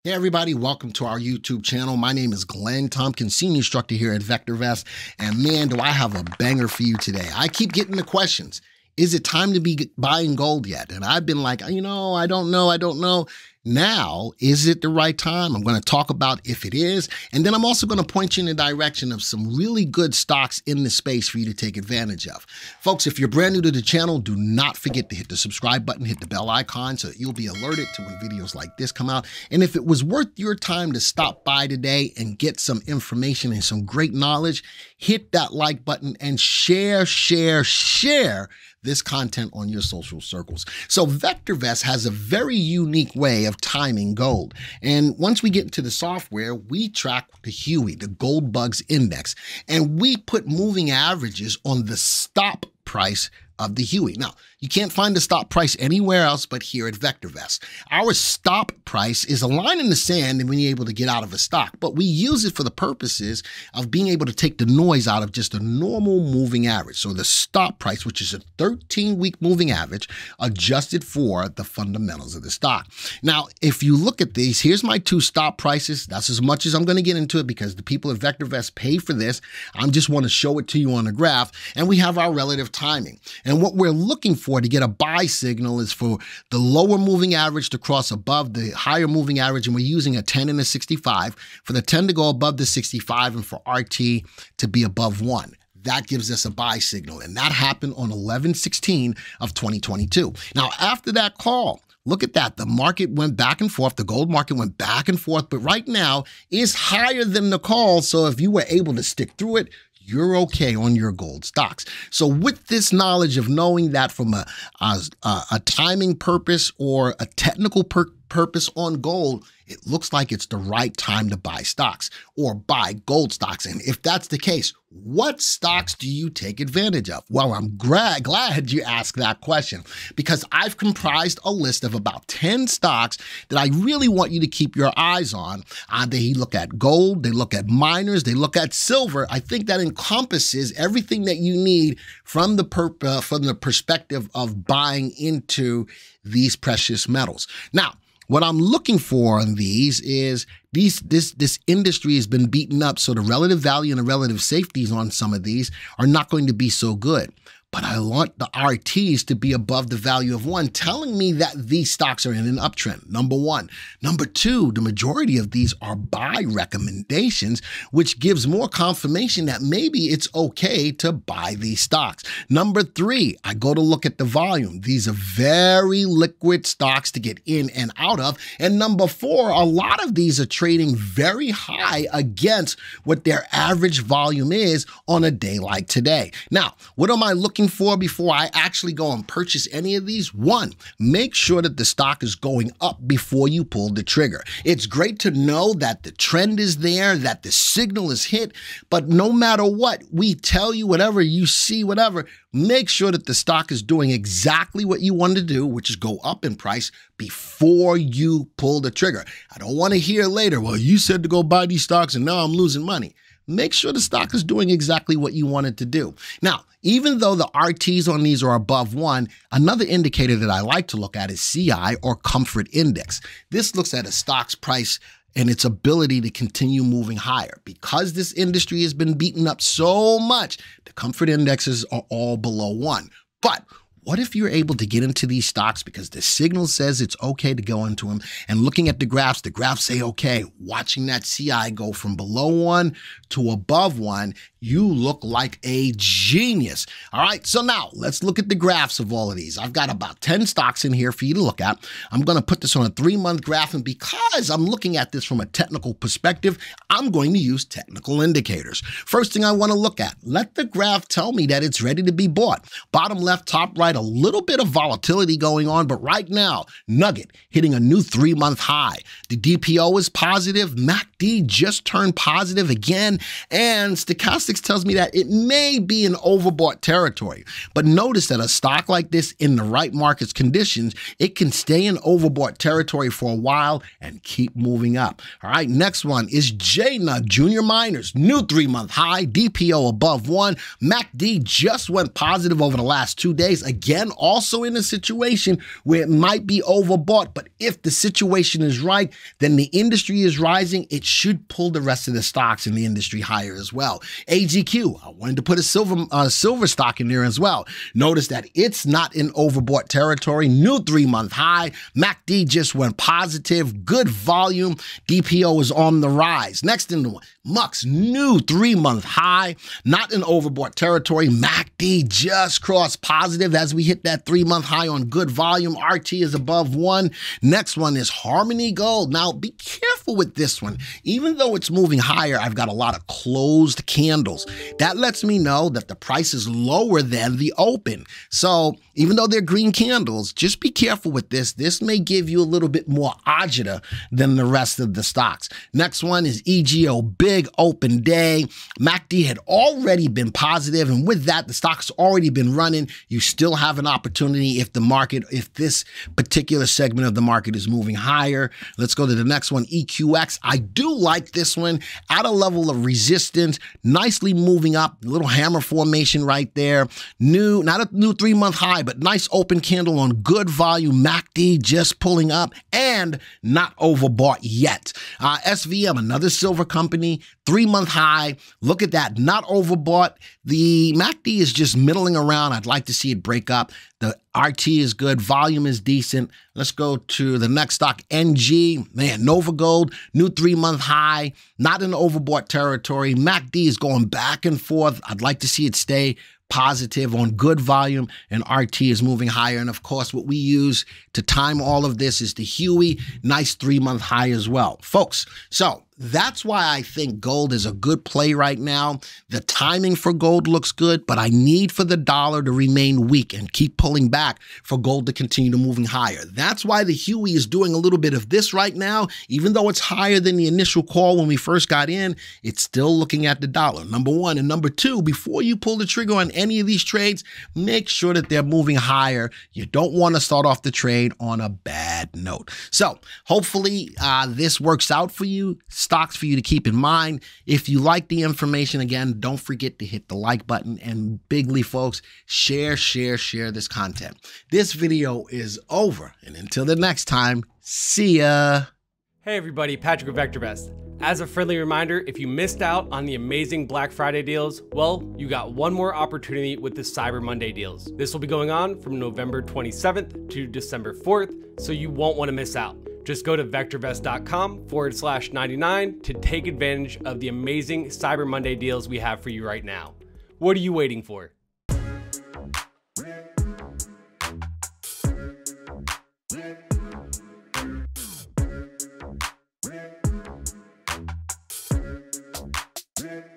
Hey everybody, welcome to our YouTube channel. My name is Glenn Tompkins, Senior Instructor here at VectorVest, and man, do I have a banger for you today. I keep getting the questions. Is it time to be buying gold yet? And I've been like, I don't know. Now, is it the right time? I'm going to talk about if it is, and then I'm also going to point you in the direction of some really good stocks in the space for you to take advantage of. Folks, if you're brand new to the channel, do not forget to hit the subscribe button, hit the bell icon so that you'll be alerted to when videos like this come out. And if it was worth your time to stop by today and get some information and some great knowledge, hit that like button and share this content on your social circles. So VectorVest has a very unique way of timing gold. And once we get into the software, we track the Huey, the Gold Bugs Index, and we put moving averages on the stop price of the Huey. Now, you can't find the stop price anywhere else but here at VectorVest. Our stop price is a line in the sand and when you're able to get out of a stock, but we use it for the purposes of being able to take the noise out of just a normal moving average. So the stop price, which is a 13-week moving average, adjusted for the fundamentals of the stock. Now, if you look at these, here's my two stop prices. That's as much as I'm going to get into it because the people at VectorVest pay for this. I just want to show it to you on the graph, and we have our relative timing. And what we're looking for to get a buy signal is for the lower moving average to cross above the higher moving average, and we're using a 10 and a 65, for the 10 to go above the 65 and for RT to be above 1. That gives us a buy signal, and that happened on 11/16 of 2022. Now, after that call, look at that. The market went back and forth. The gold market went back and forth, but right now is higher than the call. So if you were able to stick through it, you're okay on your gold stocks. So with this knowledge of knowing that from a timing purpose or a technical purpose on gold, it looks like it's the right time to buy stocks or buy gold stocks. And if that's the case, what stocks do you take advantage of? Well, I'm glad you asked that question because I've comprised a list of about 10 stocks that I really want you to keep your eyes on. They look at gold, they look at miners, they look at silver. I think that encompasses everything that you need from the perspective of buying into these precious metals. Now, what I'm looking for on these is this industry has been beaten up, so the relative value and the relative safeties on some of these are not going to be so good. But I want the RTs to be above the value of 1, telling me that these stocks are in an uptrend, number one. Number two, the majority of these are buy recommendations, which gives more confirmation that maybe it's okay to buy these stocks. Number three, I go to look at the volume. These are very liquid stocks to get in and out of. And number four, a lot of these are trading very high against what their average volume is on a day like today. Now, what am I looking for before I actually go and purchase any of these? One, make sure that the stock is going up before you pull the trigger. It's great to know that the trend is there, that the signal is hit, but no matter what, we tell you whatever you see, whatever, make sure that the stock is doing exactly what you want to do, which is go up in price before you pull the trigger. I don't want to hear later, well, you said to go buy these stocks and now I'm losing money. Make sure the stock is doing exactly what you want it to do. Now, even though the RTs on these are above 1, another indicator that I like to look at is CI or Comfort Index. This looks at a stock's price and its ability to continue moving higher. Because this industry has been beaten up so much, the Comfort Indexes are all below 1. But what if you're able to get into these stocks because the signal says it's okay to go into them, and looking at the graphs say, okay, watching that CI go from below 1 to above 1, you look like a genius. All right, so now let's look at the graphs of all of these. I've got about 10 stocks in here for you to look at. I'm going to put this on a 3-month graph, and because I'm looking at this from a technical perspective, I'm going to use technical indicators. First thing I want to look at, let the graph tell me that it's ready to be bought. Bottom left, top right, a little bit of volatility going on, but right now, Nugget hitting a new 3-month high. The DPO is positive. MACD MACD just turned positive again, and stochastics tells me that it may be in overbought territory. But notice that a stock like this in the right market conditions, it can stay in overbought territory for a while and keep moving up. All right, next one is JNUG Junior Miners, new 3-month high, DPO above 1. MACD just went positive over the last 2 days. Again, also in a situation where it might be overbought, but if the situation is right, then the industry is rising. It should pull the rest of the stocks in the industry higher as well. AGQ, I wanted to put a silver stock in there as well. Notice that it's not in overbought territory. New 3-month high. MACD just went positive. Good volume. DPO is on the rise. Next in the one, MUX, new 3-month high. Not in overbought territory. MACD just crossed positive as we hit that 3-month high on good volume. RT is above 1. Next one is Harmony Gold. Now, be careful with this one. Even though it's moving higher, I've got a lot of closed candles. That lets me know that the price is lower than the open. So even though they're green candles, just be careful with this. This may give you a little bit more agita than the rest of the stocks. Next one is EGO, big open day. MACD had already been positive, and with that, the stock's already been running. You still have an opportunity if this particular segment of the market is moving higher. Let's go to the next one, EQX. I do like this one at a level of resistance, nicely moving up, little hammer formation right there. Not a new 3-month high, but nice open candle on good volume. MACD just pulling up and not overbought yet. SVM, another silver company, 3-month high. Look at that, not overbought. The MACD is just middling around. I'd like to see it break up. The RT is good. Volume is decent. Let's go to the next stock, NG. Man, Nova Gold, new 3-month high, not in overbought territory. MACD is going back and forth. I'd like to see it stay positive on good volume, and RT is moving higher. And of course, what we use to time all of this is the Huey, nice 3-month high as well. Folks, so that's why I think gold is a good play right now. The timing for gold looks good, but I need for the dollar to remain weak and keep pulling back for gold to continue to moving higher. That's why the Huey is doing a little bit of this right now. Even though it's higher than the initial call when we first got in, it's still looking at the dollar, number one. And number two, before you pull the trigger on any of these trades, make sure that they're moving higher. You don't want to start off the trade on a bad note. So hopefully this works out for you. Stocks for you to keep in mind. If you like the information, again, don't forget to hit the like button, and bigly, folks, share this content. This video is over, and until the next time, see ya. Hey everybody, Patrick with VectorVest. As a friendly reminder, if you missed out on the amazing Black Friday deals, well, you got one more opportunity with the Cyber Monday deals. This will be going on from November 27th to December 4th, so you won't want to miss out. Just go to VectorVest.com/99 to take advantage of the amazing Cyber Monday deals we have for you right now. What are you waiting for? Yeah.